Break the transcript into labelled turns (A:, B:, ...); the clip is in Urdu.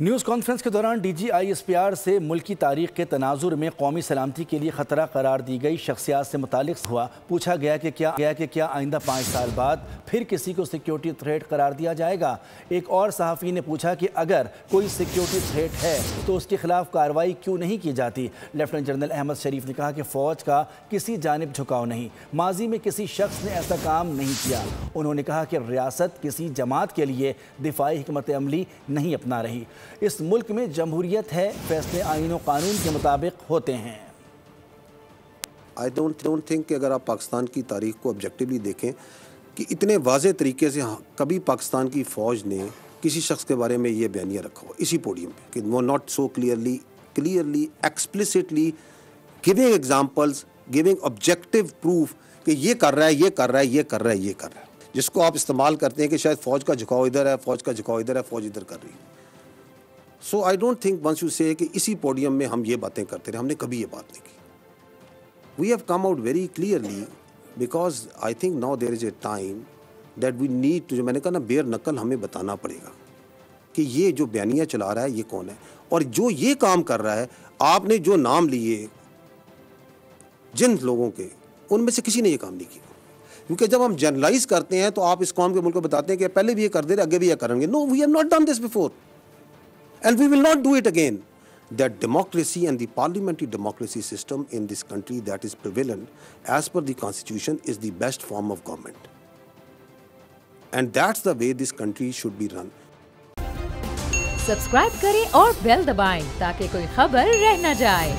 A: نیوز کانفرنس کے دوران D G I S P R سے ملکی تاریخ کے تناظر میں قومی سلامتی کے لیے خطرہ قرار دی گئی شخصیات سے متعلق ہوا پوچھا گیا کہ کیا آئندہ 5 سال بعد پھر کسی کو سیکیورٹی تھریٹ قرار دیا جائے گا۔ ایک اور صحافی نے پوچھا کہ اگر کوئی سیکیورٹی تھریٹ ہے تو اس کے خلاف کارروائی کیوں نہیں کی جاتی۔ لیفٹیننٹ جنرل احمد شریف نے کہا کہ فوج کا کسی جانب جھکاؤ نہیں، ماضی میں کسی شخص نے ایسا کام نہیں کیا۔ انہوں نے کہا کہ ریاست کسی جماعت کے لیے دفاعی حکمت عملی نہیں اپنا رہی۔ اس ملک میں جمہوریت ہے، فیصلے آئین و قانون کے مطابق ہوتے ہیں۔
B: I don't think کہ اگر آپ پاکستان کی تاریخ کو آبجیکٹیولی دیکھیں کہ اتنے واضح طریقے سے کبھی پاکستان کی فوج نے کسی شخص کے بارے میں یہ بیانیہ رکھا ہو اسی پوڈیم پہ کہ وہ not so clearly explicitly giving examples, giving objective proof کہ یہ کر رہا ہے، یہ کر رہا ہے، یہ کر رہا ہے، یہ کر رہا ہے، جس کو آپ استعمال کرتے ہیں کہ شاید فوج کا جھکاؤ ادھر ہے، فوج کا جھکاؤ ادھر ہے، فوج ادھر کر رہی ہے۔ So I don't think once you سے کہ اسی پوڈیم میں ہم یہ باتیں کرتے رہے، ہم نے کبھی یہ بات نہیں کی۔ We have come out very clearly because I think now there is a time that we need to, جو میں نے کہا نا، بیر نقل ہمیں بتانا پڑے گا کہ یہ جو بیانیہ چلا رہا ہے یہ کون ہے، اور جو یہ کام کر رہا ہے، آپ نے جو نام لیے جن لوگوں کے، ان میں سے کسی نے یہ کام نہیں کیا۔ کیونکہ جب ہم جنرلائز کرتے ہیں تو آپ اس قوم کے ملک کو بتاتے ہیں کہ پہلے بھی یہ کر دے رہے، آگے بھی یہ کریں گے۔ No, we have not done this before and we will not do it again. That democracy and the parliamentary democracy system in this country that is prevalent as per the constitution is the best form of government, and that's the way this country should be run.
C: Subscribe کریں اور بیل دبائیں تاکہ کوئی خبر رہ نہ جائے۔